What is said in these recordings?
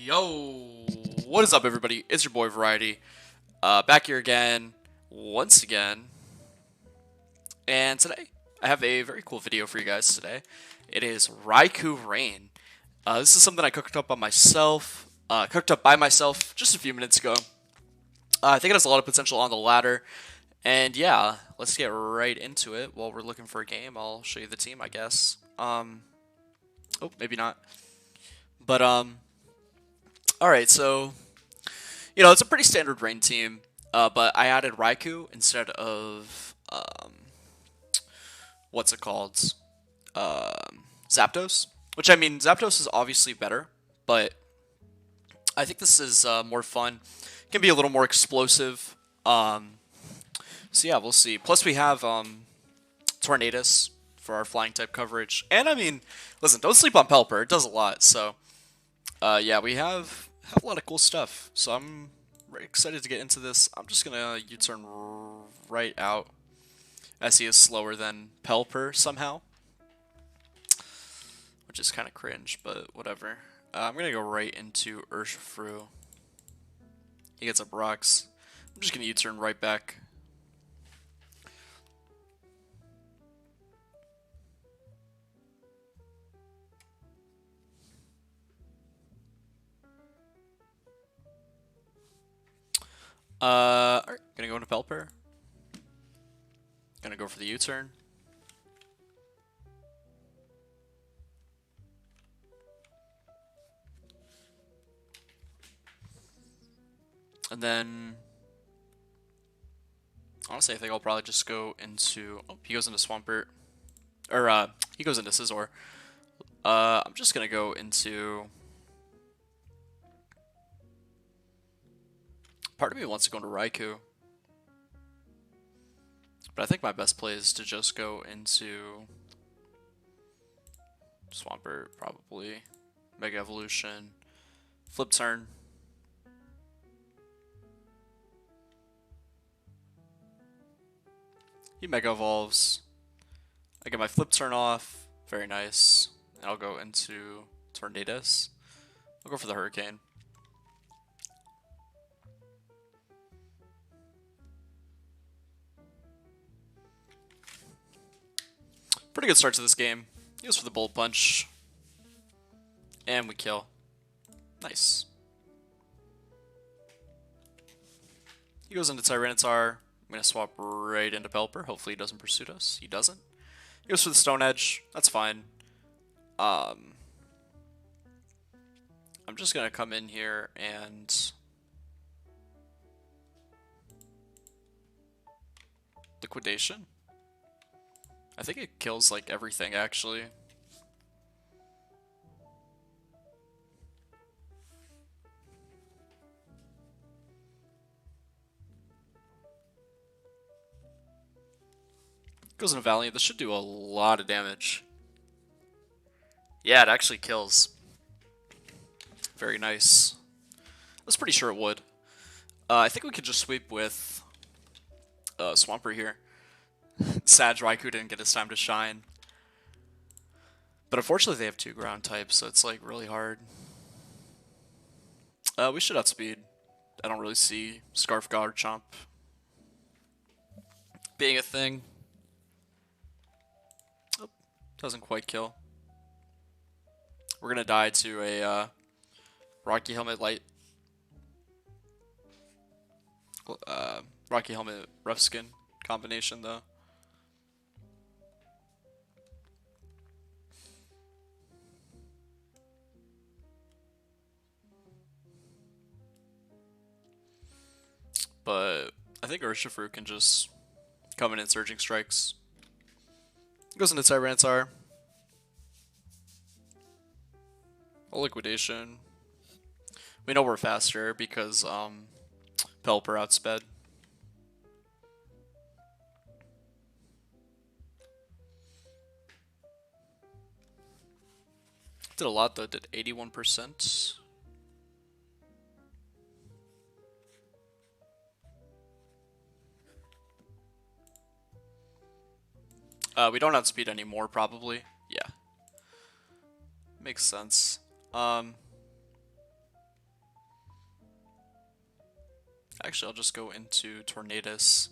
Yo, what is up, everybody? It's your boy Variety, back here again, once again, and today I have a very cool video for you guys today. It is RAIKOU Rain. This is something I cooked up by myself just a few minutes ago. I think it has a lot of potential on the ladder, and yeah, let's get right into it. While we're looking for a game, I'll show you the team, I guess. Oh, maybe not, but Alright, so, it's a pretty standard rain team, but I added RAIKOU instead of, what's it called? Zapdos? Which, I mean, Zapdos is obviously better, but I think this is more fun. It can be a little more explosive. So yeah, we'll see. Plus we have Tornadus for our flying type coverage. And I mean, listen, don't sleep on Pelipper. It does a lot, so yeah, we have a lot of cool stuff. So I'm very excited to get into this. I'm just gonna U-turn right out, as he is slower than Pelipper somehow, which is kind of cringe, but whatever. I'm gonna go right into Urshifu. He gets up rocks. I'm just gonna U-turn right back. Alright, gonna go into Pelipper. Gonna go for the U-turn. And then, honestly, I think I'll probably just go into, oh, he goes into Swampert, or, he goes into Scizor. I'm just gonna go into, part of me wants to go into RAIKOU, but I think my best play is to just go into Swampert, probably, Mega Evolution, Flip Turn. He Mega Evolves. I get my Flip Turn off. Very nice. And I'll go into Tornadus. I'll go for the Hurricane. Pretty good start to this game. He goes for the Bullet Punch. And we kill. Nice. He goes into Tyranitar. I'm going to swap right into Pelipper. Hopefully he doesn't pursue us. He doesn't. He goes for the Stone Edge. That's fine. I'm just going to come in here and Liquidation. I think it kills like everything actually. Goes into Valiant. This should do a lot of damage. Yeah, it actually kills. Very nice. I was pretty sure it would. I think we could just sweep with Swampert here. Sad RAIKOU didn't get his time to shine. But unfortunately they have two ground types, so it's like really hard. We should outspeed. I don't really see Scarf Guard Chomp being a thing. Oh, doesn't quite kill. We're gonna die to a Rocky Helmet Light. Rocky Helmet Rough Skin combination though. But I think Urshifu can just come in and Surging Strikes. Goes into Tyranitar. A Liquidation. We know we're faster because Pelipper outsped. Did a lot though, did 81%. We don't outspeed anymore, probably. Yeah. Makes sense. Actually, I'll just go into Tornadus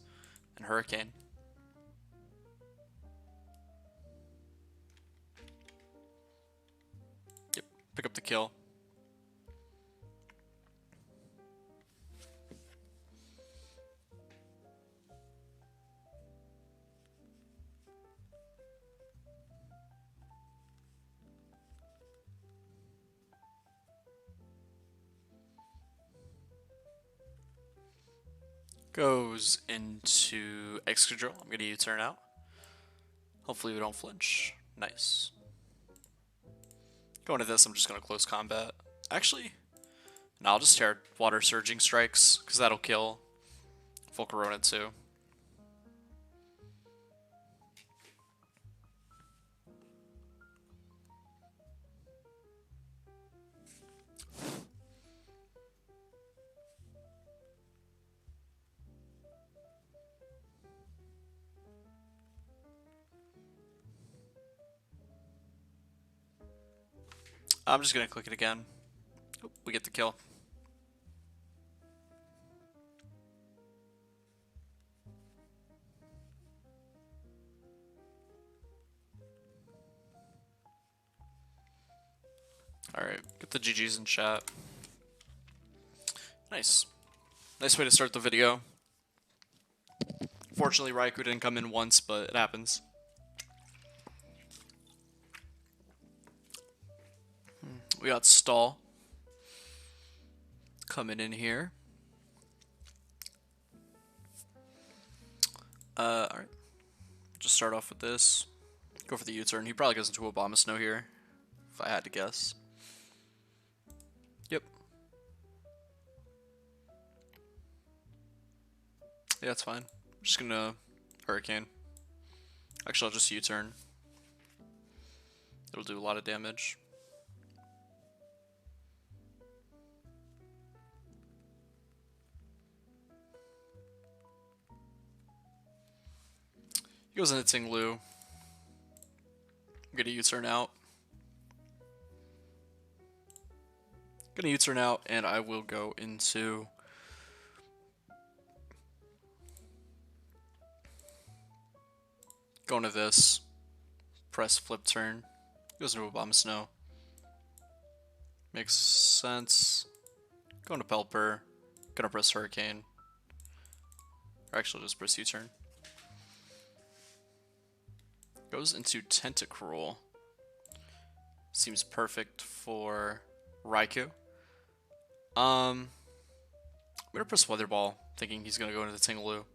and Hurricane. Yep, pick up the kill. Goes into Excadrill. I'm gonna U-turn out. Hopefully we don't flinch. Nice. Going to this, I'm just gonna close combat. Actually, no, I'll just tear Water Surging Strikes, because that'll kill Volcarona too. I'm just gonna click it again. Oop, we get the kill. Alright, get the GGs in chat. Nice. Nice way to start the video. Fortunately, RAIKOU didn't come in once, but it happens. We got Stall coming in here. Alright. Just start off with this. Go for the U-turn. He probably goes into Abomasnow here, if I had to guess. Yep. Yeah, that's fine. I'm just gonna Hurricane. Actually, I'll just U-turn. It'll do a lot of damage. He goes into Tinglu. I'm gonna U-turn out. Gonna U-turn out, and I will go into going to this. Press flip turn. Goes into Abomasnow. Makes sense. Going to Pelipper. Gonna press Hurricane. Or actually, just press U-turn. Goes into Tentacruel. Seems perfect for RAIKOU. I'm gonna press Weather Ball, thinking he's gonna go into the Tingaloo.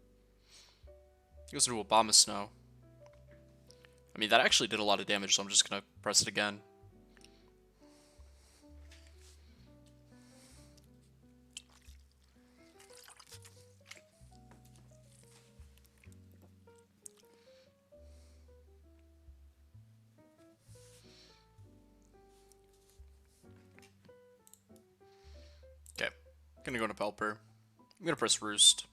He goes into Abomasnow. I mean, that actually did a lot of damage, so I'm just gonna press it again. Okay, gonna go into Pelipper. I'm gonna press Roost.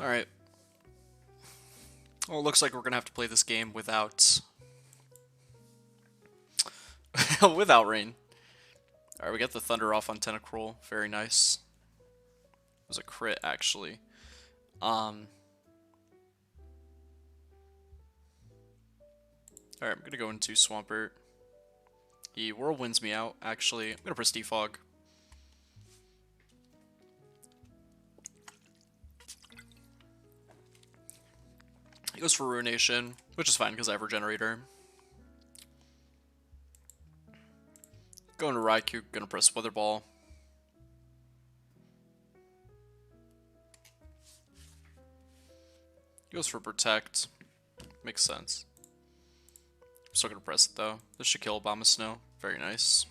Alright. Well, it looks like we're gonna have to play this game without without rain. Alright, we got the Thunder off on Tentacruel. Very nice. It was a crit, actually. Alright, I'm gonna go into Swampert. He Whirlwinds me out, actually. I'm gonna press Defog. He goes for Ruination, which is fine because I have Regenerator. Going to RAIKOU, gonna press Weather Ball. He goes for Protect. Makes sense. I'm still gonna press it though. This should kill Abomasnow. Very nice.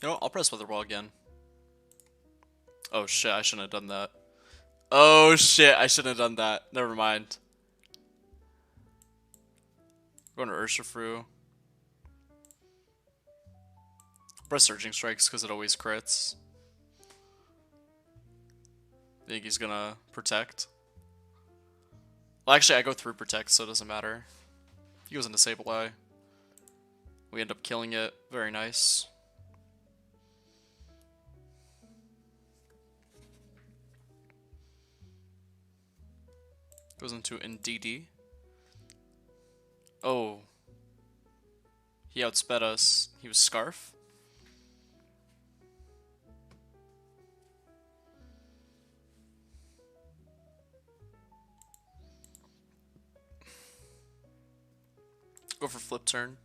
You know, I'll press Weather Ball again. Oh shit, I shouldn't have done that. Oh shit, I shouldn't have done that. Never mind. Going to Urshifu. Press Surging Strikes because it always crits. Think he's gonna protect. Well, actually, I go through protect, so it doesn't matter. He goes into Sableye. We end up killing it. Very nice. Goes into NDD. Oh. He outsped us. He was Scarf. Go for flip turn.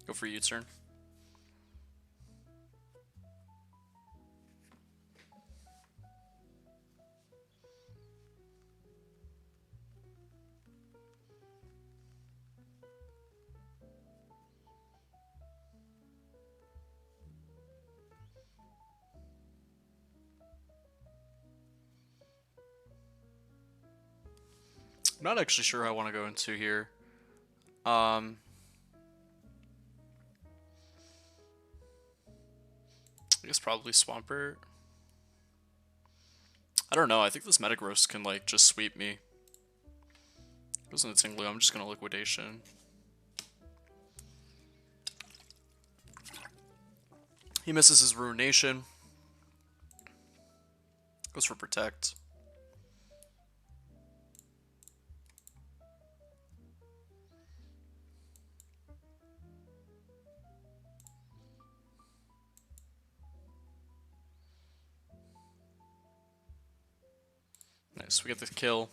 Go for U-turn. I'm not actually sure how I want to go into here. I guess probably Swampert. I don't know. I think this Metagross can like just sweep me. Goes into Tinglu. I'm just gonna Liquidation. He misses his Ruination. Goes for Protect. Nice, we get the kill.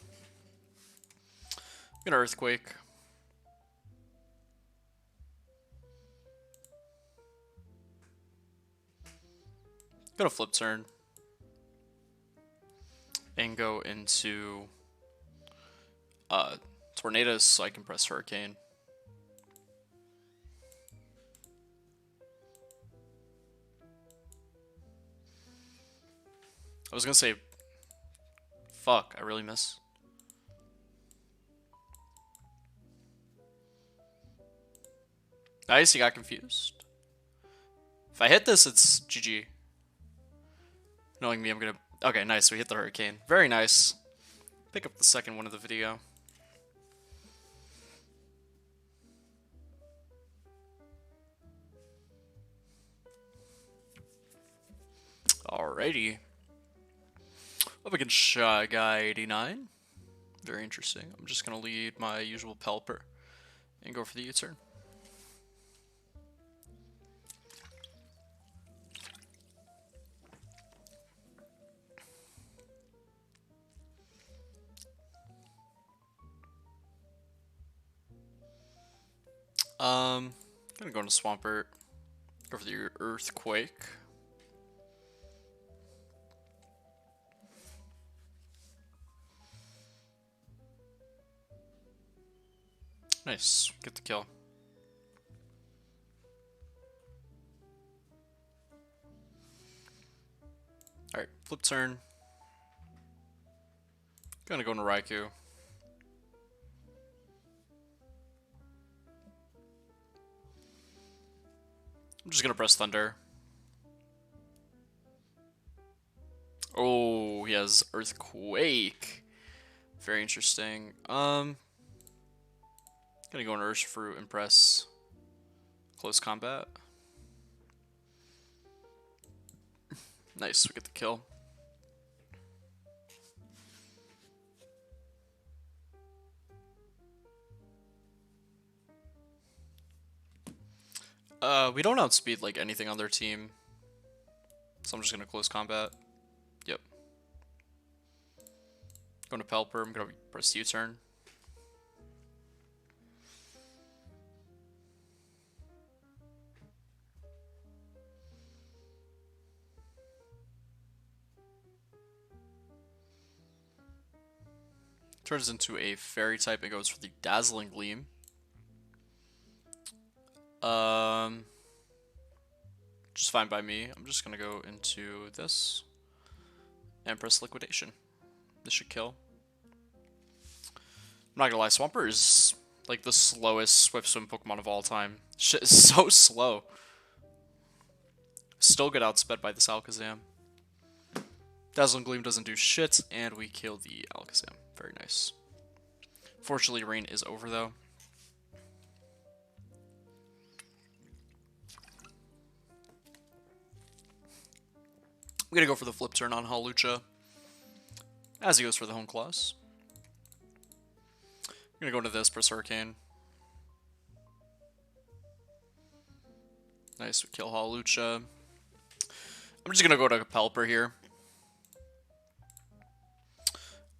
We get an Earthquake. Gonna flip turn. And go into Tornadus so I can press Hurricane. I was gonna say, fuck, I really miss. Nice, he got confused. If I hit this, it's GG. Knowing me, I'm gonna... Okay, nice, we hit the Hurricane. Very nice. Pick up the second one of the video. Alrighty. Up against Shy Guy 89. Very interesting. I'm just gonna lead my usual Pelipper and go for the U-turn. Gonna go into Swampert. Go for the Earthquake. Nice, get the kill. Alright, flip turn. Gonna go into Raikou. I'm just gonna press Thunder. Oh, he has Earthquake. Very interesting. Gonna go into Urshifu and press Close Combat. Nice, we get the kill. We don't outspeed like anything on their team. So I'm just gonna Close Combat. Yep. Going to Pelipper, I'm gonna press U-turn. Turns into a Fairy type and goes for the Dazzling Gleam. Just fine by me. I'm just gonna go into this and press liquidation. This should kill. I'm not gonna lie, Swampert is like the slowest Swift Swim Pokemon of all time. Shit is so slow. Still get outsped by this Alakazam. Dazzling Gleam doesn't do shit, and we kill the Alakazam. Very nice. Fortunately, rain is over though. I'm gonna go for the flip turn on Hawlucha, as he goes for the Hone Claws. I'm gonna go into this, press Hurricane. Nice, we kill Hawlucha. I'm just gonna go to Pelipper here.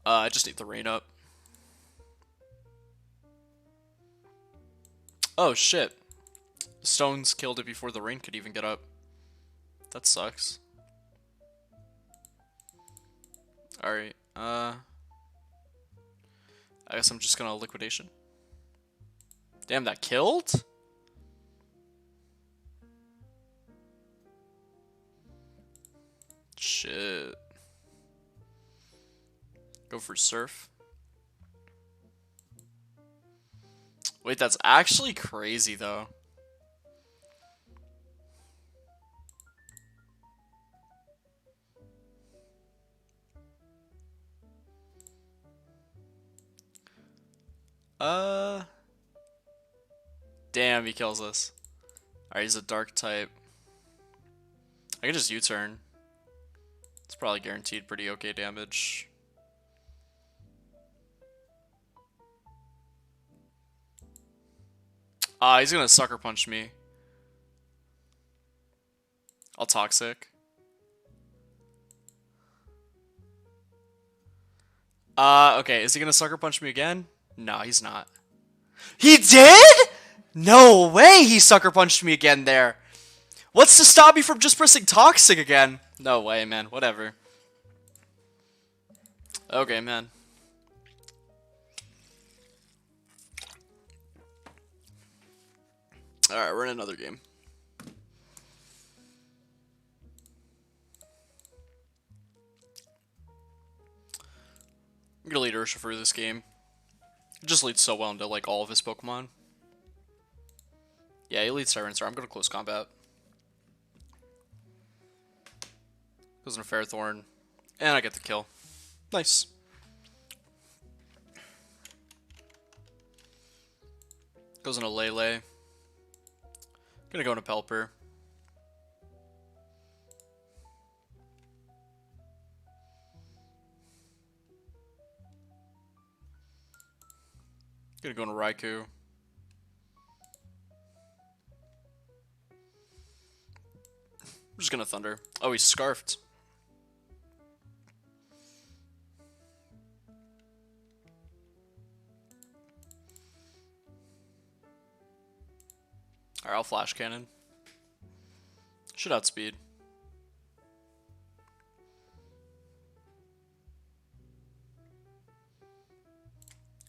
I just need the rain up. Oh shit. The stones killed it before the rain could even get up. That sucks. Alright, I guess I'm just gonna liquidation. Damn, that killed? Shit. Go for Surf. Wait, that's actually crazy though. Damn, he kills us. Alright, he's a dark type. I can just U-turn. It's probably guaranteed pretty okay damage. He's gonna sucker punch me. I'll Toxic. Okay, is he gonna sucker punch me again? No, he's not. He did?! No way he sucker punched me again there. What's to stop me from just pressing Toxic again? No way, man. Whatever. Okay, man. Alright, we're in another game. I'm gonna lead Urshifu this game. It just leads so well into like all of his Pokemon. Yeah, he leads Tyranitar. I'm going to close combat. Goes into Ferrothorn. And I get the kill. Nice. Goes into Lele. Gonna go into Pelipper. Gonna go into Raikou. I'm just gonna Thunder. Oh, he's Scarfed. Alright, I'll Flash Cannon. Should outspeed.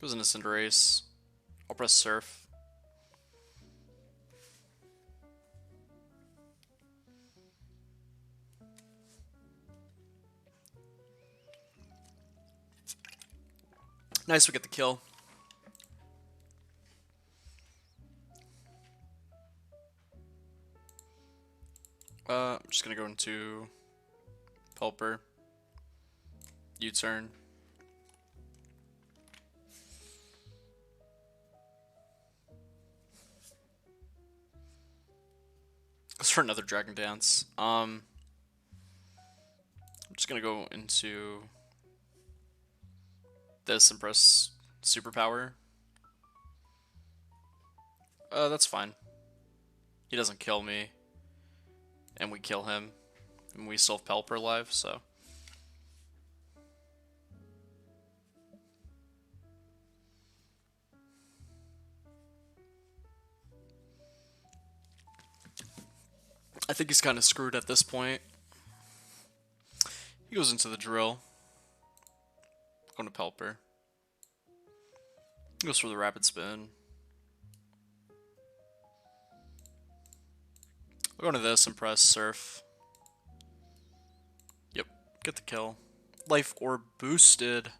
Goes into Cinderace. I'll press Surf. Nice, we get the kill. I'm just gonna go into Pelipper. U-turn. Goes for another Dragon Dance. I'm just gonna go into this and press Superpower. That's fine. He doesn't kill me. And we kill him. And we still have Pelipper alive, so. I think he's kind of screwed at this point. He goes into the Drill. Going to Pelipper. He goes for the Rapid Spin. I'll go into this and press surf. Yep, get the kill. Life orb boosted.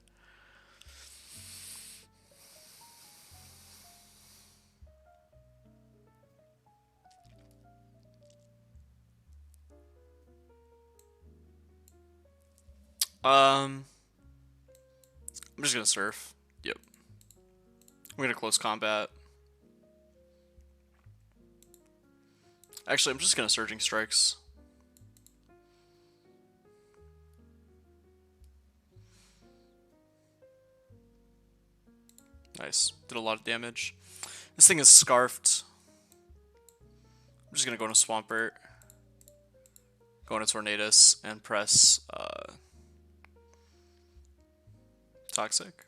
I'm just gonna surf. Yep. I'm gonna close combat. Actually, I'm just gonna surging strikes. Nice. Did a lot of damage. This thing is scarfed. I'm just gonna go into Swampert. Go into Tornadus and press Toxic.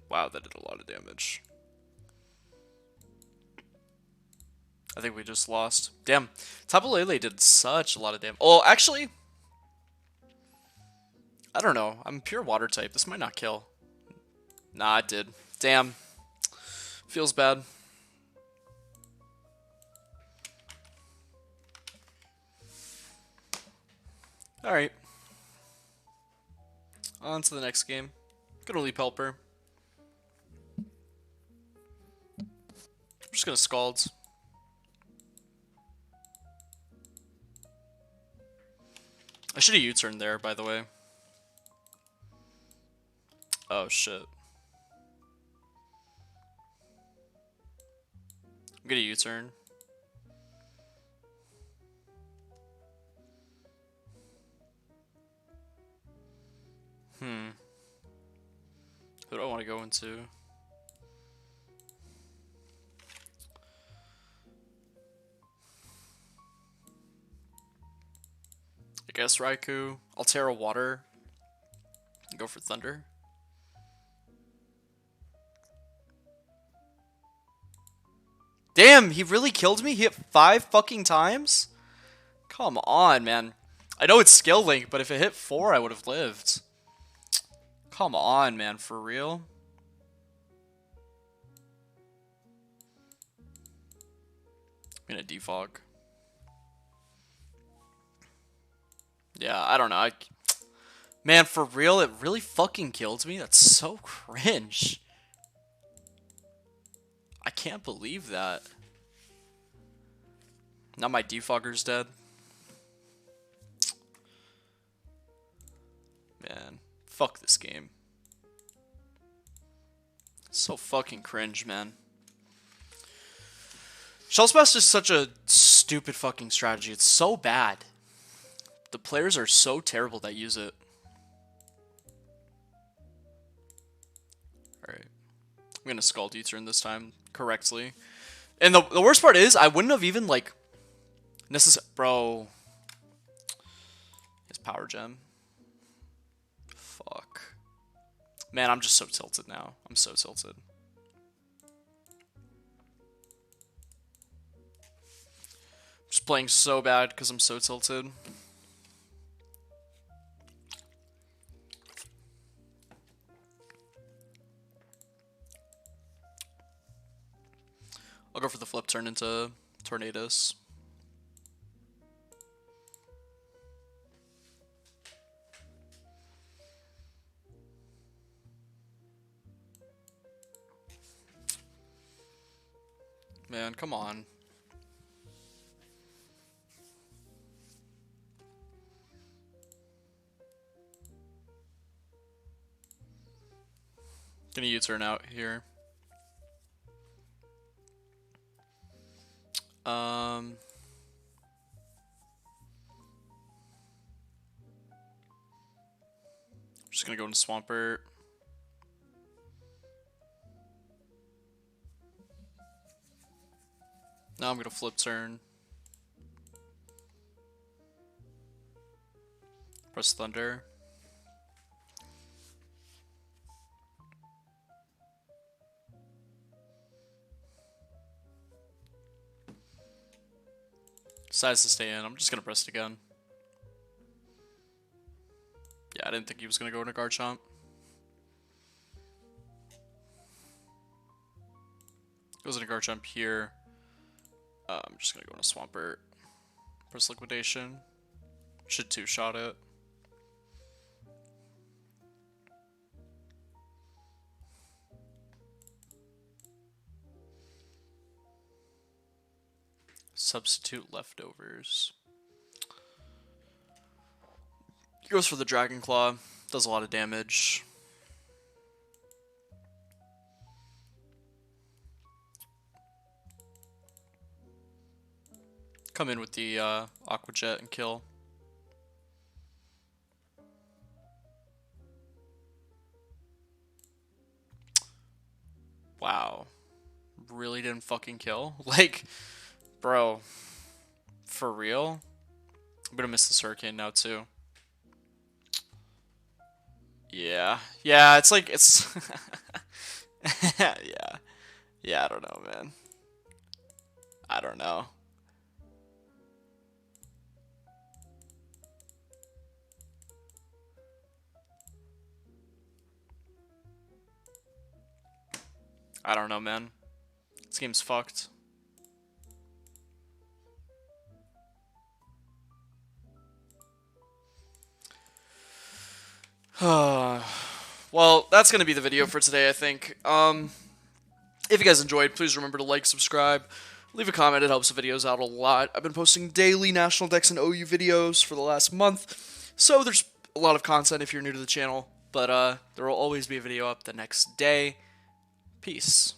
Wow, that did a lot of damage. I think we just lost. Damn. Tapu Lele did such a lot of damage. Oh, actually, I don't know. I'm pure water type. This might not kill. Nah, it did. Damn. Feels bad. Alright. On to the next game. Gonna leap Helper. I'm just gonna Scald. I should have U-turned there, by the way. Oh, shit. I'm gonna U-turn. Who do I want to go into? I guess Raikou. Altera Water. Go for Thunder. Damn, he really killed me? He hit 5 fucking times? Come on, man. I know it's skill link, but if it hit 4, I would have lived. Come on, man, for real? I'm gonna defog. Yeah, I don't know. Man, for real, it really fucking killed me? That's so cringe. I can't believe that. Now my defogger's dead. Man, fuck this game. So fucking cringe, man. Shell Smash is such a stupid fucking strategy. It's so bad. The players are so terrible that use it. Alright. I'm gonna Scald U-turn this time correctly. And the worst part is, I wouldn't have even, like, Bro. His Power Gem. Fuck. Man, I'm just so tilted now. I'm so tilted. I'm just playing so bad because I'm so tilted. I'll go for the flip turn into Tornadus. Man, come on. Gonna U-turn out here. Just gonna go into Swampert. Now I'm gonna flip turn. Press Thunder. Decides to stay in. I'm just gonna press it again. Yeah, I didn't think he was gonna go into Garchomp. Goes into Garchomp here. I'm just gonna go into Swampert. Press Liquidation. Should two-shot it. Substitute Leftovers. He goes for the Dragon Claw. Does a lot of damage. Come in with the Aqua Jet and kill. Wow. Really didn't fucking kill? Like, bro. For real? I'm gonna miss this Hurricane now, too. Yeah. Yeah, it's like, it's... yeah. Yeah, I don't know, man. I don't know. I don't know, man. This game's fucked. Well, that's going to be the video for today, I think. If you guys enjoyed, please remember to like, subscribe, leave a comment. It helps the videos out a lot. I've been posting daily National Dex and OU videos for the last month, so there's a lot of content if you're new to the channel, but there will always be a video up the next day. Peace.